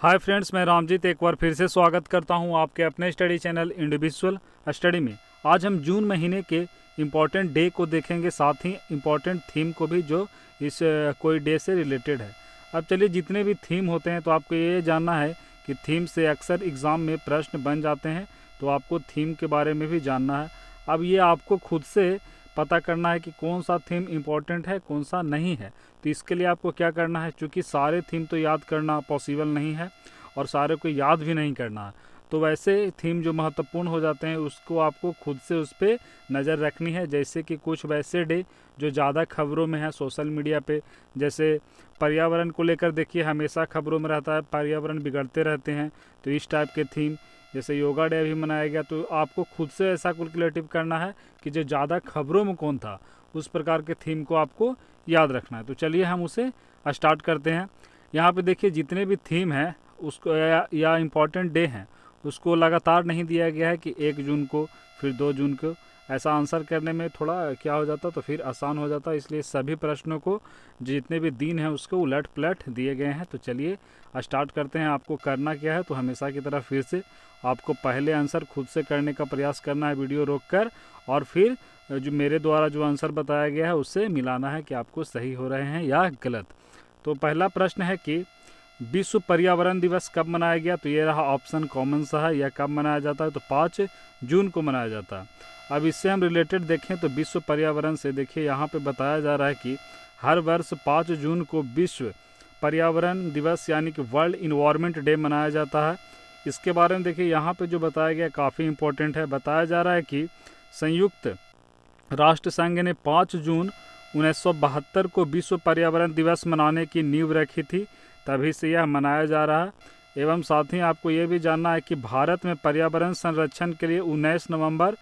Hi friends, मैं रामजीत एक बार फिर से स्वागत करता हूं आपके अपने स्टडी चैनल इंडिविजुअल स्टडी में। आज हम जून महीने के इम्पॉर्टेंट डे को देखेंगे, साथ ही इम्पॉर्टेंट थीम को भी जो इस कोई डे से रिलेटेड है। अब चलिए, जितने भी थीम होते हैं तो आपको ये जानना है कि थीम से अक्सर एग्ज़ाम में प्रश्न बन जाते हैं, तो आपको थीम के बारे में भी जानना है। अब ये आपको खुद से पता करना है कि कौन सा थीम इम्पोर्टेंट है, कौन सा नहीं है। तो इसके लिए आपको क्या करना है, चूँकि सारे थीम तो याद करना पॉसिबल नहीं है और सारे को याद भी नहीं करना है, तो वैसे थीम जो महत्वपूर्ण हो जाते हैं उसको आपको खुद से उस पर नज़र रखनी है। जैसे कि कुछ वैसे डे जो ज़्यादा खबरों में है सोशल मीडिया पे, जैसे पर्यावरण को लेकर देखिए हमेशा खबरों में रहता है, पर्यावरण बिगड़ते रहते हैं, तो इस टाइप के थीम। जैसे योगा डे भी मनाया गया, तो आपको खुद से ऐसा कैलकुलेटिव करना है कि जो ज़्यादा खबरों में कौन था, उस प्रकार के थीम को आपको याद रखना है। तो चलिए हम उसे स्टार्ट करते हैं। यहाँ पे देखिए जितने भी थीम हैं उसको या इम्पॉर्टेंट डे हैं उसको लगातार नहीं दिया गया है कि 1 जून को फिर 2 जून को। ऐसा आंसर करने में थोड़ा क्या हो जाता, तो फिर आसान हो जाता, इसलिए सभी प्रश्नों को जितने भी दिन हैं उसको उलट पलट दिए गए हैं। तो चलिए स्टार्ट करते हैं। आपको करना क्या है, तो हमेशा की तरह फिर से आपको पहले आंसर खुद से करने का प्रयास करना है वीडियो रोककर, और फिर जो मेरे द्वारा जो आंसर बताया गया है उससे मिलाना है कि आपको सही हो रहे हैं या गलत। तो पहला प्रश्न है कि विश्व पर्यावरण दिवस कब मनाया गया, तो ये रहा ऑप्शन कॉमन सा है। यह कब मनाया जाता है, तो 5 जून को मनाया जाता है। अब इससे हम रिलेटेड देखें तो विश्व पर्यावरण से देखिए यहाँ पे बताया जा रहा है कि हर वर्ष 5 जून को विश्व पर्यावरण दिवस यानी कि वर्ल्ड इन्वायरमेंट डे मनाया जाता है। इसके बारे में देखिए यहाँ पे जो बताया गया काफ़ी इम्पोर्टेंट है। बताया जा रहा है कि संयुक्त राष्ट्र संघ ने 5 जून 1972 को विश्व पर्यावरण दिवस मनाने की नींव रखी थी, तभी से यह मनाया जा रहा है। एवं साथ ही आपको ये भी जानना है कि भारत में पर्यावरण संरक्षण के लिए 19 नवंबर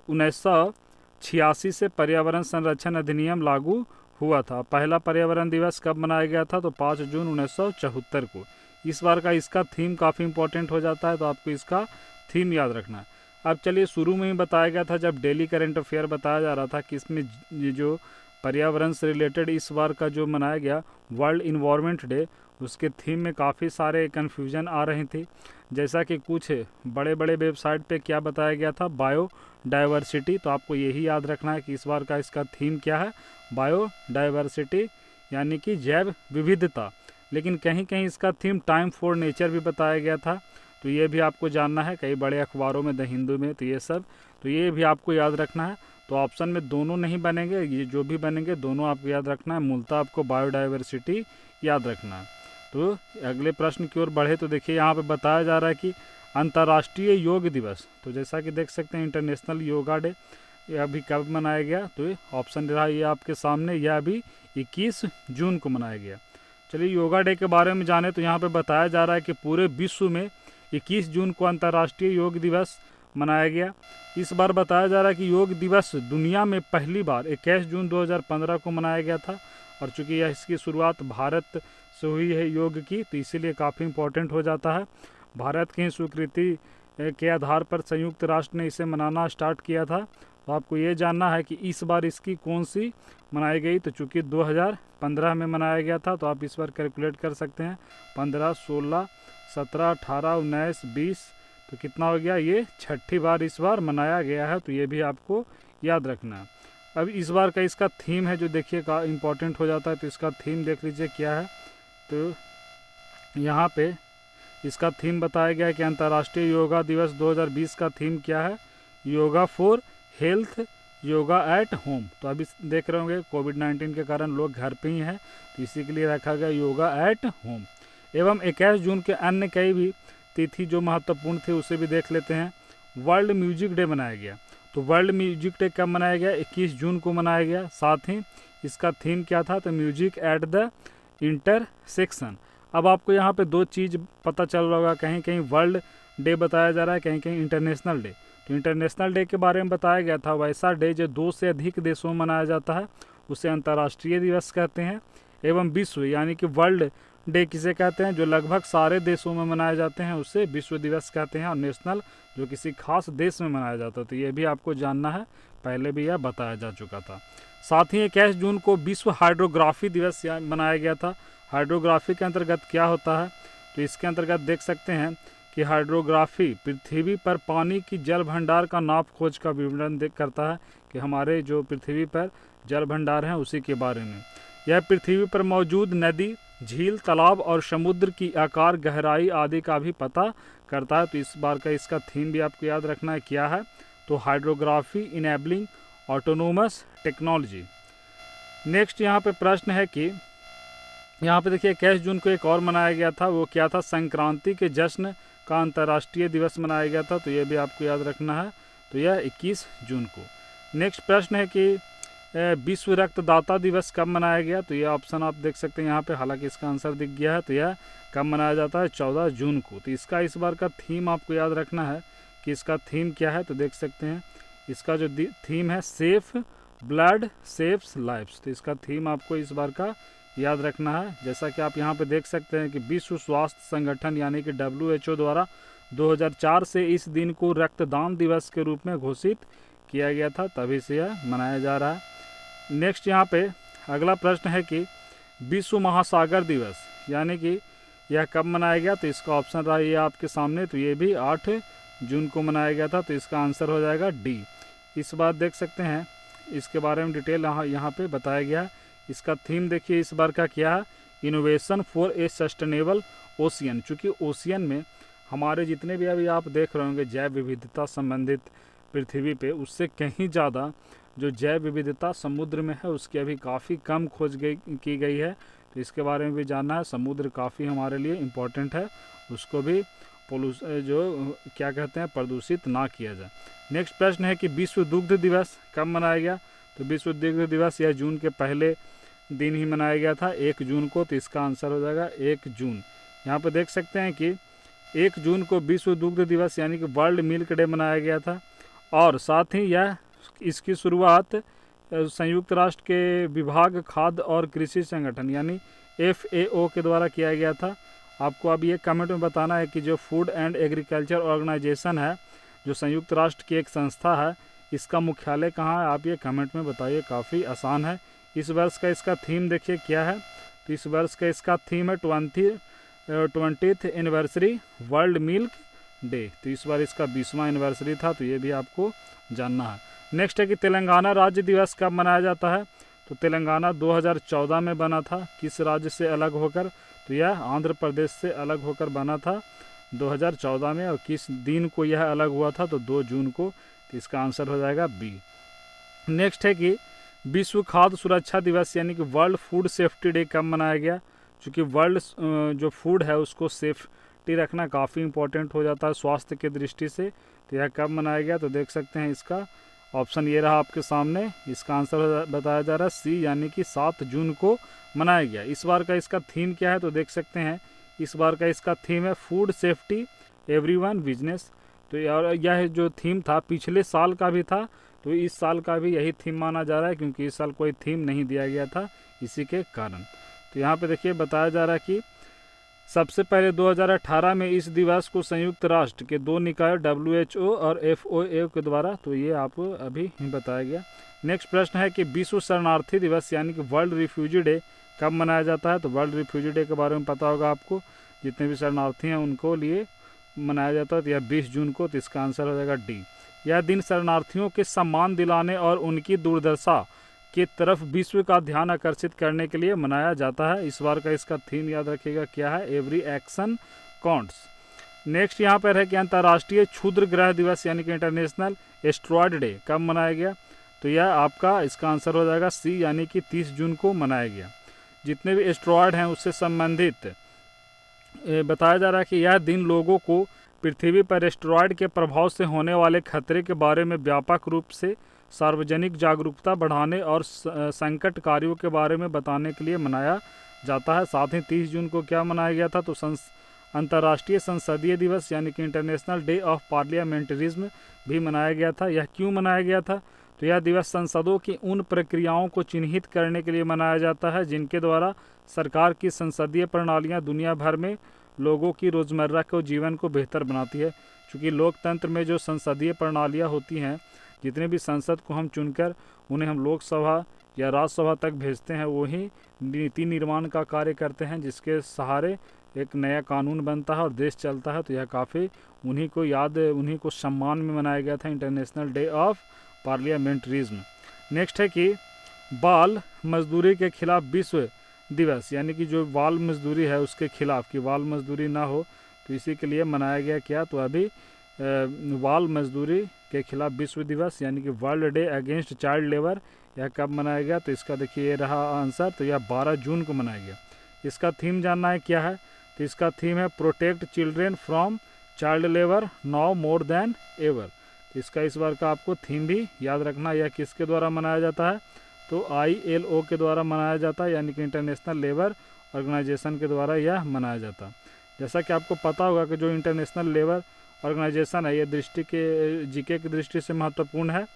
1986 से पर्यावरण संरक्षण अधिनियम लागू हुआ था। पहला पर्यावरण दिवस कब मनाया गया था, तो 5 जून 1974 को। इस बार का इसका थीम काफ़ी इंपॉर्टेंट हो जाता है, तो आपको इसका थीम याद रखना है। अब चलिए, शुरू में ही बताया गया था जब डेली करंट अफेयर बताया जा रहा था कि इसमें जो पर्यावरण से रिलेटेड इस बार का जो मनाया गया वर्ल्ड इन्वायरमेंट डे, उसके थीम में काफ़ी सारे कन्फ्यूजन आ रही थी। जैसा कि कुछ बड़े बड़े वेबसाइट पे क्या बताया गया था, बायोडाइवर्सिटी। तो आपको यही याद रखना है कि इस बार का इसका थीम क्या है, बायोडाइवर्सिटी यानी कि जैव विविधता। लेकिन कहीं कहीं इसका थीम टाइम फॉर नेचर भी बताया गया था, तो ये भी आपको जानना है। कई बड़े अखबारों में, द हिंदू में, तो ये भी आपको याद रखना है। तो ऑप्शन में दोनों नहीं बनेंगे, ये जो भी बनेंगे दोनों आपको याद रखना है। मूलतः आपको बायोडाइवर्सिटी याद रखना है। तो अगले प्रश्न की ओर बढ़े तो देखिए यहाँ पे बताया जा रहा है कि अंतर्राष्ट्रीय योग दिवस, तो जैसा कि देख सकते हैं इंटरनेशनल योगा डे, यह अभी कब मनाया गया, तो ये ऑप्शन रहा ये आपके सामने, यह अभी 21 जून को मनाया गया। चलिए योगा डे के बारे में जाने तो यहाँ पे बताया जा रहा है कि पूरे विश्व में 21 जून को अंतर्राष्ट्रीय योग दिवस मनाया गया। इस बार बताया जा रहा है कि योग दिवस दुनिया में पहली बार 21 जून 2015 को मनाया गया था, और चूँकि यह इसकी शुरुआत भारत से हुई है योग की, तो इसीलिए काफ़ी इम्पोर्टेंट हो जाता है। भारत की स्वीकृति के आधार पर संयुक्त राष्ट्र ने इसे मनाना स्टार्ट किया था। तो आपको ये जानना है कि इस बार इसकी कौन सी मनाई गई, तो चूँकि 2015 में मनाया गया था, तो आप इस बार कैलकुलेट कर सकते हैं 15, 16, 17, 18, 19, 20, तो कितना हो गया, ये 6ठी बार इस बार मनाया गया है। तो ये भी आपको याद रखना है। अब इस बार का इसका थीम है जो देखिए का इम्पोर्टेंट हो जाता है, तो इसका थीम देख लीजिए क्या है। तो यहाँ पे इसका थीम बताया गया है कि अंतर्राष्ट्रीय योगा दिवस 2020 का थीम क्या है, yoga for health, yoga at home. तो अभी देख रहे होंगे कोविड-19 के कारण लोग घर पे ही हैं, तो इसी के लिए रखा गया योगा एट होम। एवं 21 जून के अन्य कई भी तिथि जो महत्वपूर्ण थी उसे भी देख लेते हैं। वर्ल्ड म्यूजिक डे मनाया गया, तो वर्ल्ड म्यूजिक डे कब मनाया गया, 21 जून को मनाया गया। साथ ही इसका थीम क्या था, तो म्यूजिक एट द इंटरसेक्शन। अब आपको यहाँ पे दो चीज़ पता चल रहा होगा, कहीं कहीं वर्ल्ड डे बताया जा रहा है, कहीं कहीं इंटरनेशनल डे। तो इंटरनेशनल डे के बारे में बताया गया था, वैसा डे जो 2 से अधिक देशों में मनाया जाता है उसे अंतर्राष्ट्रीय दिवस कहते हैं। एवं विश्व यानी कि वर्ल्ड डे किसे कहते हैं, जो लगभग सारे देशों में मनाए जाते हैं उसे विश्व दिवस कहते हैं। और नेशनल जो किसी खास देश में मनाया जाता है, तो ये भी आपको जानना है, पहले भी यह बताया जा चुका था। साथ ही 21 जून को विश्व हाइड्रोग्राफी दिवस मनाया गया था। हाइड्रोग्राफी के अंतर्गत क्या होता है, तो इसके अंतर्गत देख सकते हैं कि हाइड्रोग्राफी पृथ्वी पर पानी की जल भंडार का नाप खोज का विवरण करता है कि हमारे जो पृथ्वी पर जल भंडार हैं उसी के बारे में। यह पृथ्वी पर मौजूद नदी, झील, तालाब और समुद्र की आकार, गहराई आदि का भी पता करता है। तो इस बार का इसका थीम भी आपको याद रखना है क्या है, तो hydrography enabling autonomous technology. Next यहाँ पे प्रश्न है कि यहाँ पे देखिए 21 जून को एक और मनाया गया था, वो क्या था, संक्रांति के जश्न का अंतर्राष्ट्रीय दिवस मनाया गया था। तो ये भी आपको याद रखना है, तो यह 21 जून को। नेक्स्ट प्रश्न है कि विश्व रक्तदाता दिवस कब मनाया गया, तो यह ऑप्शन आप देख सकते हैं यहाँ पे, हालांकि इसका आंसर दिख गया है। तो यह कब मनाया जाता है, 14 जून को। तो इसका इस बार का थीम आपको याद रखना है कि इसका थीम क्या है, तो देख सकते हैं इसका जो थीम है सेफ ब्लड सेव्स लाइफ्स। तो इसका थीम आपको इस बार का याद रखना है। जैसा कि आप यहाँ पे देख सकते हैं कि विश्व स्वास्थ्य संगठन यानी कि WHO द्वारा 2004 से इस दिन को रक्तदान दिवस के रूप में घोषित किया गया था, तभी से यह मनाया जा रहा है। नेक्स्ट यहाँ पे अगला प्रश्न है कि विश्व महासागर दिवस यानी कि यह कब मनाया गया, तो इसका ऑप्शन रहा ये आपके सामने, तो ये भी 8 जून को मनाया गया था। तो इसका आंसर हो जाएगा डी। इस बार देख सकते हैं इसके बारे में डिटेल यहाँ पे बताया गया है। इसका थीम देखिए इस बार का क्या है, innovation for a sustainable ocean. चूँकि ओशियन में हमारे जितने भी अभी आप देख रहे होंगे जैव विविधता संबंधित पृथ्वी पे, उससे कहीं ज़्यादा जो जैव विविधता समुद्र में है उसकी अभी काफ़ी कम खोज की गई है। तो इसके बारे में भी जानना है। समुद्र काफ़ी हमारे लिए इम्पोर्टेंट है, उसको भी जो क्या कहते हैं प्रदूषित ना किया जाए। नेक्स्ट प्रश्न है कि विश्व दुग्ध दिवस कब मनाया गया, तो विश्व दुग्ध दिवस यह जून के पहले दिन ही मनाया गया था, 1 जून को। तो इसका आंसर हो जाएगा 1 जून। यहाँ पर देख सकते हैं कि 1 जून को विश्व दुग्ध दिवस यानी कि वर्ल्ड मिल्क डे मनाया गया था, और साथ ही यह इसकी शुरुआत संयुक्त राष्ट्र के विभाग खाद्य और कृषि संगठन यानी FAO के द्वारा किया गया था। आपको अब ये कमेंट में बताना है कि जो फूड एंड एग्रीकल्चर ऑर्गेनाइजेशन है, जो संयुक्त राष्ट्र की एक संस्था है, इसका मुख्यालय कहाँ है, आप ये कमेंट में बताइए, काफ़ी आसान है। इस वर्ष का इसका थीम देखिए क्या है, तो इस वर्ष का इसका थीम है 20th anniversary world milk day. तो इस बार इसका 20वां एनिवर्सरी था, तो ये भी आपको जानना है। नेक्स्ट है कि तेलंगाना राज्य दिवस कब मनाया जाता है, तो तेलंगाना 2014 में बना था। किस राज्य से अलग होकर, तो यह आंध्र प्रदेश से अलग होकर बना था 2014 में। और किस दिन को यह अलग हुआ था, तो 2 जून को। तो इसका आंसर हो जाएगा बी। नेक्स्ट है कि विश्व खाद्य सुरक्षा दिवस यानी कि वर्ल्ड फूड सेफ्टी डे कब मनाया गया, क्योंकि वर्ल्ड जो फूड है उसको सेफ्टी रखना काफ़ी इंपॉर्टेंट हो जाता है स्वास्थ्य के दृष्टि से। तो यह कब मनाया गया, तो देख सकते हैं इसका ऑप्शन ये रहा आपके सामने। इसका आंसर बताया जा रहा है सी यानी कि 7 जून को मनाया गया। इस बार का इसका थीम क्या है, तो देख सकते हैं इस बार का इसका थीम है फूड सेफ्टी एवरीवन बिजनेस। तो यह जो थीम था पिछले साल का भी था, तो इस साल का भी यही थीम माना जा रहा है, क्योंकि इस साल कोई थीम नहीं दिया गया था इसी के कारण। तो यहाँ पे देखिए बताया जा रहा है कि सबसे पहले 2018 में इस दिवस को संयुक्त राष्ट्र के 2 निकाय WHO और FAO के द्वारा, तो ये आपको अभी ही बताया गया। नेक्स्ट प्रश्न है कि विश्व शरणार्थी दिवस यानी कि वर्ल्ड रिफ्यूजी डे कब मनाया जाता है, तो वर्ल्ड रिफ्यूजी डे के बारे में पता होगा आपको, जितने भी शरणार्थी हैं उनको लिए मनाया जाता है। तो यह 20 जून को। तो इसका आंसर हो जाएगा डी। यह दिन शरणार्थियों के सम्मान दिलाने और उनकी दुर्दशा की तरफ विश्व का ध्यान आकर्षित करने के लिए मनाया जाता है। इस बार का इसका थीम याद रखिएगा क्या है, एवरी एक्शन काउंट्स। नेक्स्ट यहाँ पर है कि अंतर्राष्ट्रीय क्षुद्र ग्रह दिवस यानी कि इंटरनेशनल एस्ट्रॉयड डे कब मनाया गया, तो यह आपका इसका आंसर हो जाएगा सी यानी कि 30 जून को मनाया गया। जितने भी एस्ट्रॉयड हैं उससे संबंधित बताया जा रहा है कि यह दिन लोगों को पृथ्वी पर एस्ट्रॉयड के प्रभाव से होने वाले खतरे के बारे में व्यापक रूप से सार्वजनिक जागरूकता बढ़ाने और संकट कार्यों के बारे में बताने के लिए मनाया जाता है। साथ ही 30 जून को क्या मनाया गया था, तो अंतर्राष्ट्रीय संसदीय दिवस यानी कि इंटरनेशनल डे ऑफ पार्लियामेंटरिज्म भी मनाया गया था। यह क्यों मनाया गया था, तो यह दिवस संसदों की उन प्रक्रियाओं को चिन्हित करने के लिए मनाया जाता है जिनके द्वारा सरकार की संसदीय प्रणालियाँ दुनिया भर में लोगों की रोज़मर्रा के जीवन को बेहतर बनाती है। क्योंकि लोकतंत्र में जो संसदीय प्रणालियाँ होती हैं, जितने भी संसद को हम चुनकर उन्हें हम लोकसभा या राज्यसभा तक भेजते हैं, वही नीति निर्माण का कार्य करते हैं, जिसके सहारे एक नया कानून बनता है और देश चलता है, तो यह काफ़ी उन्हीं को सम्मान में मनाया गया था, इंटरनेशनल डे ऑफ पार्लियामेंट्रिज्म। नेक्स्ट है कि बाल मजदूरी के खिलाफ विश्व दिवस, यानी कि जो बाल मजदूरी है उसके खिलाफ, कि बाल मजदूरी ना हो, तो इसी के लिए मनाया गया क्या, तो अभी बाल मजदूरी के खिलाफ विश्व दिवस यानी कि world day against child labour, यह कब मनाया गया, तो इसका देखिए ये रहा आंसर, तो यह 12 जून को मनाया गया। इसका थीम जानना है क्या है, तो इसका थीम है protect children from child labour now more than ever. तो इसका इस बार का आपको थीम भी याद रखना, यह किसके द्वारा मनाया जाता है, तो ILO के द्वारा मनाया जाता है, यानी कि इंटरनेशनल लेबर ऑर्गेनाइजेशन के द्वारा यह मनाया जाता है। जैसा कि आपको पता होगा कि जो इंटरनेशनल लेबर ऑर्गेनाइजेशन है, ये दृष्टि के GK की दृष्टि से महत्वपूर्ण है।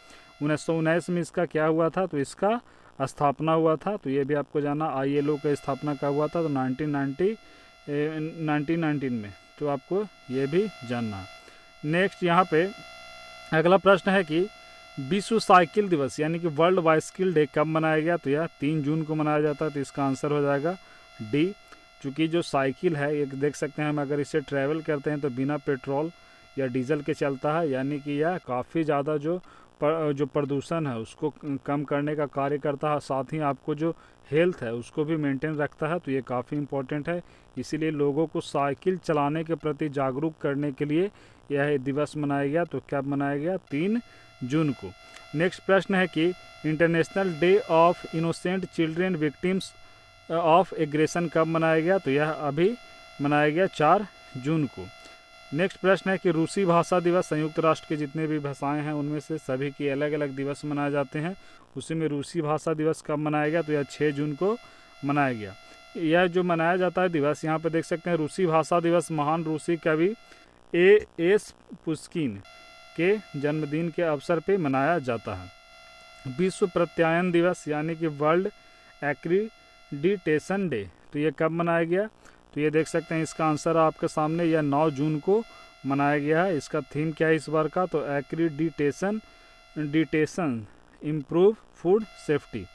1919 में इसका क्या हुआ था, तो इसका स्थापना हुआ था, तो ये भी आपको जाना ILO का स्थापना कब हुआ था, तो 1919 में, तो आपको ये भी जानना है। नेक्स्ट यहाँ पे अगला प्रश्न है कि विश्व साइकिल दिवस यानी कि वर्ल्ड बाइसिकल डे कब मनाया गया, तो यह 3 जून को मनाया जाता है, तो इसका आंसर हो जाएगा डी। चूँकि जो साइकिल है एक देख सकते हैं हम, अगर इसे ट्रैवल करते हैं तो बिना पेट्रोल या डीजल के चलता है, यानी कि यह काफ़ी ज़्यादा जो प्रदूषण है उसको कम करने का कार्य करता है, साथ ही आपको जो हेल्थ है उसको भी मेंटेन रखता है, तो ये काफ़ी इम्पोर्टेंट है। इसीलिए लोगों को साइकिल चलाने के प्रति जागरूक करने के लिए यह दिवस मनाया गया, तो कब मनाया गया, 3 जून को। नेक्स्ट प्रश्न है कि international day of innocent children victims of aggression कब मनाया गया, तो यह अभी मनाया गया 4 जून को। नेक्स्ट प्रश्न है कि रूसी भाषा दिवस, संयुक्त राष्ट्र के जितने भी भाषाएं हैं उनमें से सभी की अलग अलग दिवस मनाए जाते हैं, उसी में रूसी भाषा दिवस कब मनाया गया, तो यह 6 जून को मनाया गया। यह जो मनाया जाता है दिवस, यहाँ पे देख सकते हैं रूसी भाषा दिवस महान रूसी कवि A.S. पुस्किन के जन्मदिन के अवसर पे मनाया जाता है। विश्व प्रत्यायन दिवस यानी कि वर्ल्ड एक्रीडिटेशन डे, तो ये कब मनाया गया, तो ये देख सकते हैं इसका आंसर आपके सामने, यह 9 जून को मनाया गया है। इसका थीम क्या है इस बार का, तो एक्रीडिटेशन इम्प्रूव फूड सेफ्टी।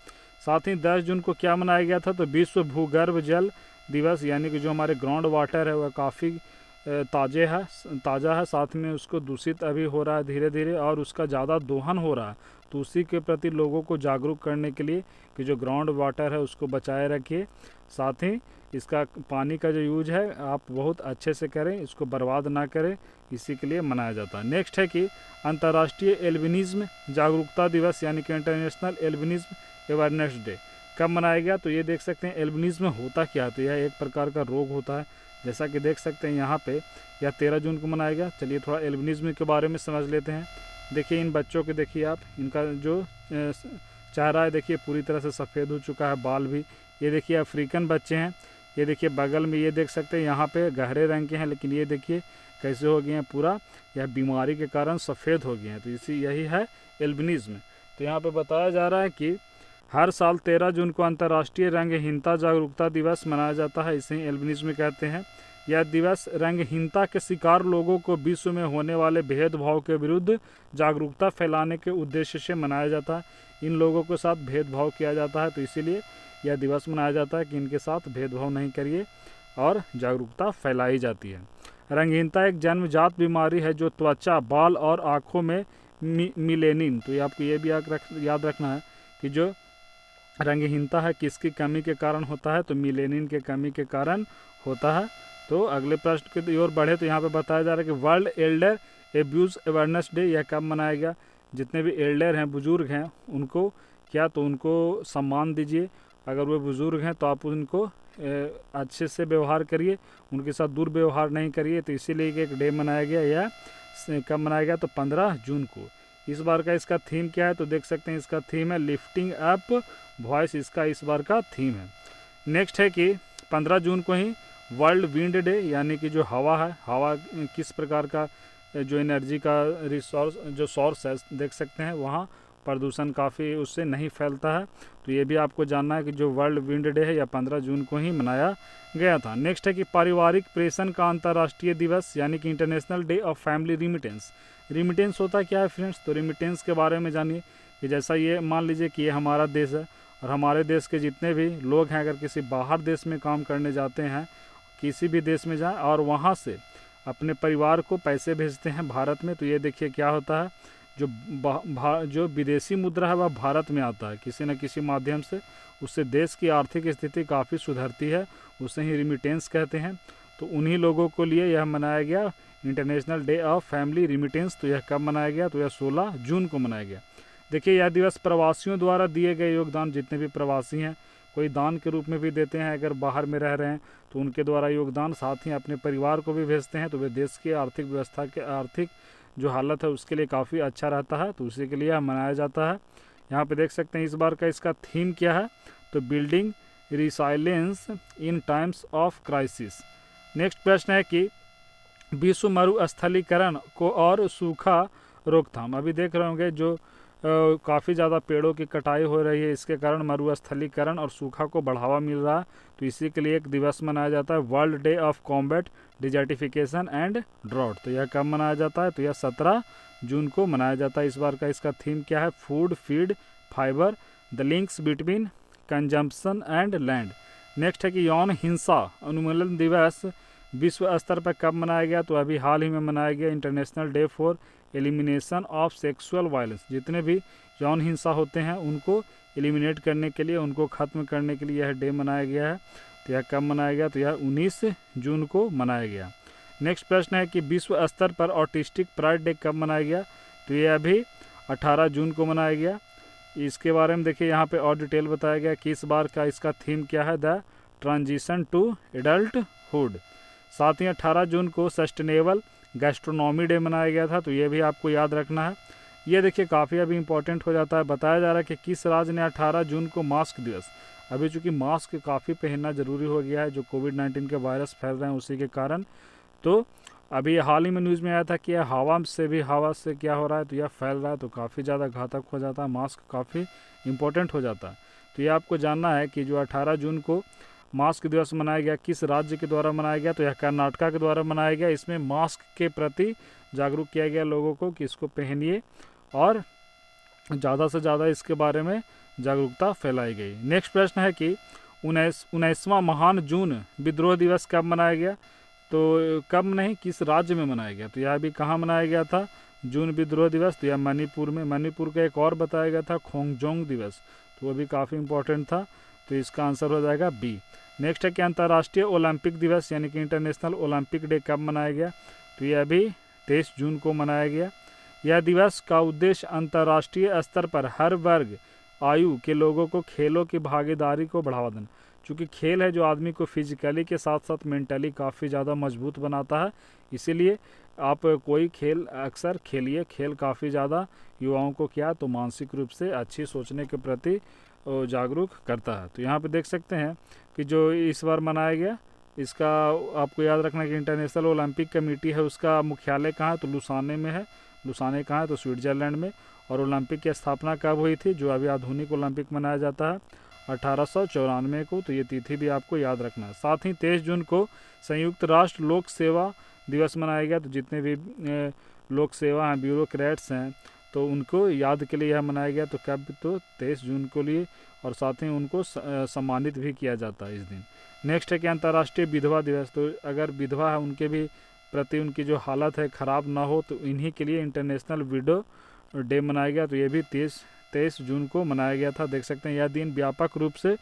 साथ ही 10 जून को क्या मनाया गया था, तो विश्व भूगर्भ जल दिवस, यानी कि जो हमारे ग्राउंड वाटर है वह काफ़ी ताज़ा है, साथ में उसको दूषित अभी हो रहा है धीरे धीरे और उसका ज़्यादा दोहन हो रहा है, तो उसी के प्रति लोगों को जागरूक करने के लिए कि जो ग्राउंड वाटर है उसको बचाए रखिए, साथ ही इसका पानी का जो यूज है आप बहुत अच्छे से करें, इसको बर्बाद ना करें, इसी के लिए मनाया जाता है। नेक्स्ट है कि अंतर्राष्ट्रीय एल्बिनिज्म जागरूकता दिवस यानी कि इंटरनेशनल एल्बिनिज्म अवेयरनेस डे कब मनाया गया, तो ये देख सकते हैं एल्बिनिज्म होता क्या है, तो यह एक प्रकार का रोग होता है, जैसा कि देख सकते हैं यहाँ पे यह 13 जून को मनाया गया। चलिए थोड़ा एल्बिनिज्म के बारे में समझ लेते हैं। देखिए इन बच्चों के, देखिए आप, इनका जो चेहरा है देखिए पूरी तरह से सफ़ेद हो चुका है, बाल भी, ये देखिए अफ्रीकन बच्चे हैं, ये देखिए बगल में ये देख सकते हैं यहाँ पे गहरे रंग के हैं, लेकिन ये देखिए कैसे हो गए हैं, पूरा यह बीमारी के कारण सफ़ेद हो गए हैं, तो यही है एल्बिनिज्म। तो यहाँ पे बताया जा रहा है कि हर साल 13 जून को अंतर्राष्ट्रीय रंगहीनता जागरूकता दिवस मनाया जाता है, इसे एल्बिनिज्म कहते हैं। यह दिवस रंगहीनता के शिकार लोगों को विश्व में होने वाले भेदभाव के विरुद्ध जागरूकता फैलाने के उद्देश्य से मनाया जाता है। इन लोगों के साथ भेदभाव किया जाता है, तो इसीलिए यह दिवस मनाया जाता है कि इनके साथ भेदभाव नहीं करिए और जागरूकता फैलाई जाती है। रंगहीनता एक जन्मजात बीमारी है जो त्वचा, बाल और आँखों में मिलेनिन, तो ये आपको ये भी याद रखना है कि जो रंगहीनता है किसकी कमी के कारण होता है, तो मिलेनिन के कमी के कारण होता है। तो अगले प्रश्न की ओर बढ़े तो यहाँ पे बताया जा रहा है कि world Elder abuse awareness day यह कब मनाया गया। जितने भी एल्डर हैं, बुजुर्ग हैं, उनको क्या, तो उनको सम्मान दीजिए, अगर वो बुज़ुर्ग हैं तो आप उनको अच्छे से व्यवहार करिए, उनके साथ दुर्व्यवहार नहीं करिए, तो इसीलिए एक डे मनाया गया। यह कब मनाया गया, तो 15 जून को। इस बार का इसका थीम क्या है, तो देख सकते हैं इसका थीम है लिफ्टिंग अप वॉइस, इसका इस बार का थीम है। नेक्स्ट है कि 15 जून को ही वर्ल्ड विंड डे, यानी कि जो हवा है, हवा किस प्रकार का जो एनर्जी का रिसोर्स जो सोर्स है, देख सकते हैं वहाँ प्रदूषण काफ़ी उससे नहीं फैलता है, तो ये भी आपको जानना है कि जो वर्ल्ड विंड डे है यह 15 जून को ही मनाया गया था। नेक्स्ट है कि पारिवारिक प्रेषण का अंतर्राष्ट्रीय दिवस, यानी कि international day of family remittance. Remittance होता क्या है फ्रेंड्स, तो रिमिटेंस के बारे में जानिए कि जैसा ये मान लीजिए कि ये हमारा देश है और हमारे देश के जितने भी लोग हैं अगर किसी बाहर देश में काम करने जाते हैं किसी भी देश में जाएं और वहाँ से अपने परिवार को पैसे भेजते हैं भारत में, तो ये देखिए क्या होता है, जो विदेशी मुद्रा है वह भारत में आता है किसी न किसी माध्यम से, उससे देश की आर्थिक स्थिति काफ़ी सुधरती है, उसे ही रिमिटेंस कहते हैं। तो उन्हीं लोगों को लिए यह मनाया गया international day of family remittance. तो यह कब मनाया गया, तो यह 16 जून को मनाया गया। देखिए यह दिवस प्रवासियों द्वारा दिए गए योगदान, जितने भी प्रवासी हैं कोई दान के रूप में भी देते हैं, अगर बाहर में रह रहे हैं तो उनके द्वारा योगदान, साथ ही अपने परिवार को भी भेजते हैं, तो वे देश की आर्थिक व्यवस्था के आर्थिक जो हालत है उसके लिए काफ़ी अच्छा रहता है, तो उसी के लिए यह मनाया जाता है। यहाँ पे देख सकते हैं इस बार का इसका थीम क्या है, तो building resilience in times of crisis. Next प्रश्न है कि विश्व मरुस्थलीकरण को और सूखा रोकथाम। अभी देख रहे होंगे जो काफ़ी ज़्यादा पेड़ों की कटाई हो रही है, इसके कारण मरुस्थलीकरण और सूखा को बढ़ावा मिल रहा है, तो इसी के लिए एक दिवस मनाया जाता है, world day of combat desertification and drought. तो यह कब मनाया जाता है, तो यह 17 जून को मनाया जाता है। इस बार का इसका थीम क्या है, food feed fibre the links between consumption and land. Next है कि यौन हिंसा उन्मूलन दिवस विश्व स्तर पर कब मनाया गया, तो अभी हाल ही में मनाया गया international day for elimination of sexual violence. जितने भी यौन हिंसा होते हैं उनको एलिमिनेट करने के लिए, उनको ख़त्म करने के लिए यह डे मनाया गया है। तो यह कब मनाया गया, तो यह 19 जून को मनाया गया। नेक्स्ट प्रश्न है कि विश्व स्तर पर ऑटिस्टिक प्राइड डे कब मनाया गया, तो यह अभी 18 जून को मनाया गया। इसके बारे में देखिए यहाँ पे और डिटेल बताया गया कि इस बार का इसका थीम क्या है, द ट्रांजिशन टू एडल्टहुड। साथ ही 18 जून को सस्टेनेबल गैस्ट्रोनॉमी डे मनाया गया था, तो ये भी आपको याद रखना है। ये देखिए काफ़ी अभी इंपॉर्टेंट हो जाता है। बताया जा रहा है कि किस राज्य ने 18 जून को मास्क दिवस, अभी चूँकि मास्क काफ़ी पहनना ज़रूरी हो गया है, जो कोविड-19 के वायरस फैल रहे हैं उसी के कारण, तो अभी हाल ही में न्यूज़ में आया था कि हवा से क्या हो रहा है, तो यह फैल रहा है, तो काफ़ी ज़्यादा घातक हो जाता है, मास्क काफ़ी इंपॉर्टेंट हो जाता है। तो ये आपको जानना है कि जो 18 जून को मास्क दिवस मनाया गया किस राज्य के द्वारा मनाया गया, तो यह कर्नाटका के द्वारा मनाया गया। इसमें मास्क के प्रति जागरूक किया गया लोगों को कि इसको पहनिए और ज़्यादा से ज़्यादा इसके बारे में जागरूकता फैलाई गई। नेक्स्ट प्रश्न है कि 19वां महान जून विद्रोह दिवस कब मनाया गया, तो कब नहीं किस राज्य में मनाया गया, तो यह भी कहाँ मनाया गया था जून विद्रोह दिवस, तो यह मणिपुर में। मणिपुर का एक और बताया गया था खोंगजोंग दिवस, तो वो भी काफ़ी इंपॉर्टेंट था, तो इसका आंसर हो जाएगा बी। नेक्स्ट है कि अंतर्राष्ट्रीय ओलंपिक दिवस यानी कि इंटरनेशनल ओलंपिक डे कब मनाया गया, तो यह भी 23 जून को मनाया गया। यह दिवस का उद्देश्य अंतर्राष्ट्रीय स्तर पर हर वर्ग आयु के लोगों को खेलों की भागीदारी को बढ़ावा देना, क्योंकि खेल है जो आदमी को फिजिकली के साथ साथ मेंटली काफ़ी ज़्यादा मजबूत बनाता है, इसीलिए आप कोई खेल अक्सर खेलिए। खेल काफ़ी ज़्यादा युवाओं को क्या तो मानसिक रूप से अच्छी सोचने के प्रति जागरूक करता है। तो यहाँ पे देख सकते हैं कि जो इस बार मनाया गया, इसका आपको याद रखना कि इंटरनेशनल ओलंपिक कमेटी है, उसका मुख्यालय कहाँ है, तो लुसाने में है। लुसाने कहाँ है, तो स्विट्ज़रलैंड में। और ओलंपिक की स्थापना कब हुई थी, जो अभी आधुनिक ओलंपिक मनाया जाता है 1894 को, तो ये तिथि भी आपको याद रखना है। साथ ही 23 जून को संयुक्त राष्ट्र लोक सेवा दिवस मनाया गया, तो जितने भी लोक सेवा हैं, ब्यूरोक्रेट्स हैं, तो उनको याद के लिए यह मनाया गया। तो कब, तो 23 जून को लिए, और साथ ही उनको सम्मानित भी किया जाता है इस दिन। नेक्स्ट है कि अंतर्राष्ट्रीय विधवा दिवस, तो अगर विधवा है उनके भी प्रति उनकी जो हालत है ख़राब ना हो, तो इन्हीं के लिए इंटरनेशनल विडो डे मनाया गया, तो ये भी 23 जून को मनाया गया था। देख सकते हैं यह दिन व्यापक रूप से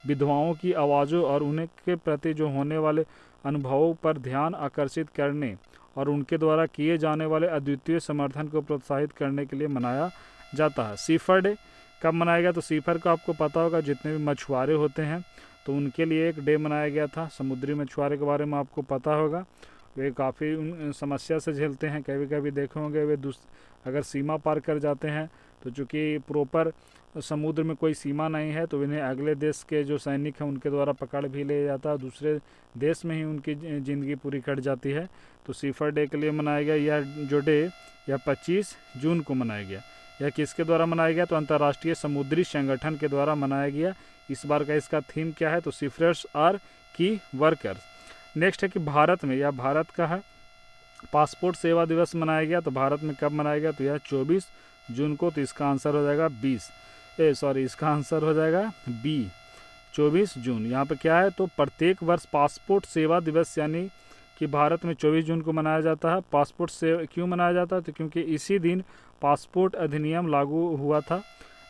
विधवाओं की आवाज़ों और उनके प्रति जो होने वाले अनुभवों पर ध्यान आकर्षित करने और उनके द्वारा किए जाने वाले अद्वितीय समर्थन को प्रोत्साहित करने के लिए मनाया जाता है। सीफर डे कब मनाया गया, तो सीफर का आपको पता होगा, जितने भी मछुआरे होते हैं तो उनके लिए एक डे मनाया गया था। समुद्री मछुआरे के बारे में आपको पता होगा, वे काफ़ी समस्या से झेलते हैं। कभी कभी देखे होंगे वे अगर सीमा पार कर जाते हैं, तो चूँकि प्रॉपर समुद्र में कोई सीमा नहीं है, तो इन्हें अगले देश के जो सैनिक हैं उनके द्वारा पकड़ भी ले जाता है, दूसरे देश में ही उनकी ज़िंदगी पूरी कट जाती है। तो सीफर डे के लिए मनाया गया। यह जो डे यह 25 जून को मनाया गया। यह किसके द्वारा मनाया गया, तो अंतर्राष्ट्रीय समुद्री संगठन के द्वारा मनाया गया। इस बार का इसका थीम क्या है, तो सीफरर्स आर की वर्कर्स। नेक्स्ट है कि भारत में, यह भारत का है, पासपोर्ट सेवा दिवस मनाया गया। तो भारत में कब मनाया गया, तो यह 24 जून को। तो इसका आंसर हो जाएगा इसका आंसर हो जाएगा बी, 24 जून। यहाँ पे क्या है, तो प्रत्येक वर्ष पासपोर्ट सेवा दिवस यानी कि भारत में 24 जून को मनाया जाता है। पासपोर्ट से क्यों मनाया जाता है, तो क्योंकि इसी दिन पासपोर्ट अधिनियम लागू हुआ था।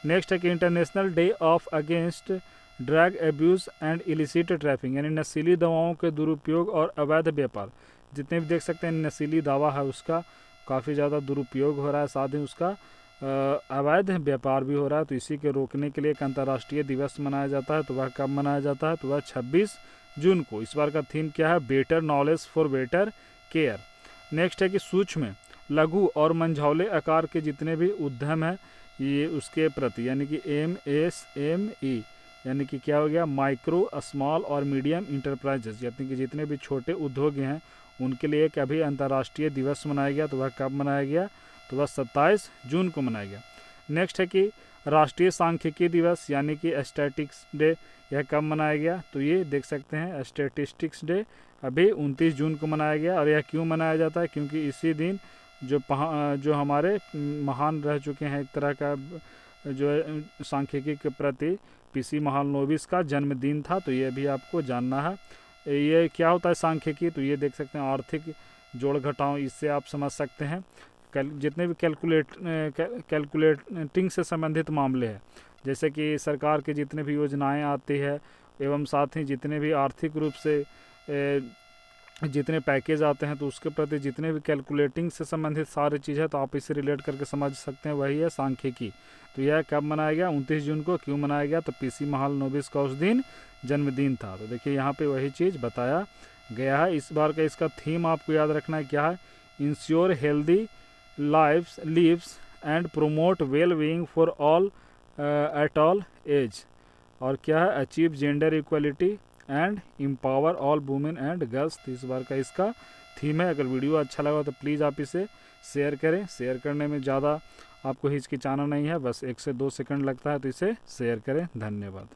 नेक्स्ट है कि international day of against drug abuse and illicit trafficking, यानी नशीली दवाओं के दुरुपयोग और अवैध व्यापार। जितने भी देख सकते हैं नशीली दवा है उसका काफ़ी ज़्यादा दुरुपयोग हो रहा है, साथ ही उसका अवैध व्यापार भी हो रहा है। तो इसी के रोकने के लिए एक अंतर्राष्ट्रीय दिवस मनाया जाता है। तो वह कब मनाया जाता है, तो वह 26 जून को। इस बार का थीम क्या है, better knowledge for better care. Next है कि सूक्ष्म, लघु और मंझौले आकार के जितने भी उद्यम हैं ये उसके प्रति, यानी कि MSME, यानी कि क्या हो गया, माइक्रो स्मॉल और मीडियम इंटरप्राइजेस, यानी कि जितने भी छोटे उद्योग हैं उनके लिए एक अभी अंतर्राष्ट्रीय दिवस मनाया गया। तो वह कब मनाया गया, तो वह 27 जून को मनाया गया। नेक्स्ट है कि राष्ट्रीय सांख्यिकी दिवस यानी कि स्टैटिस्टिक्स डे, यह कब मनाया गया, तो ये देख सकते हैं स्टैटिस्टिक्स डे अभी 29 जून को मनाया गया। और यह क्यों मनाया जाता है, क्योंकि इसी दिन जो हमारे महान रह चुके हैं एक तरह का जो है सांख्यिकी के प्रति PC महालनोबिस का जन्मदिन था। तो ये भी आपको जानना है। ये क्या होता है सांख्यिकी, तो ये देख सकते हैं आर्थिक जोड़ घटाव, इससे आप समझ सकते हैं जितने भी कैलकुलेटिंग से संबंधित मामले हैं, जैसे कि सरकार की जितने भी योजनाएं आती है एवं साथ ही जितने भी आर्थिक रूप से जितने पैकेज आते हैं, तो उसके प्रति जितने भी कैलकुलेटिंग से संबंधित सारी चीज़ है तो आप इसे रिलेट करके समझ सकते हैं, वही है सांख्यिकी। तो यह कब मनाया गया, 29 जून को। क्यों मनाया गया, तो PC महालनोबिस का उस दिन जन्मदिन था। तो देखिए यहाँ पे वही चीज़ बताया गया है। इस बार का इसका थीम आपको याद रखना है क्या है, ensure healthy lives and promote well being for all at all age. और क्या है, achieve gender equality and empower all women and girls. तो इस बार का इसका थीम है। अगर वीडियो अच्छा लगा तो प्लीज़ आप इसे शेयर करें। शेयर करने में ज़्यादा आपको हिचकिचाना नहीं है, बस 1 से 2 सेकंड लगता है, तो इसे शेयर करें। धन्यवाद।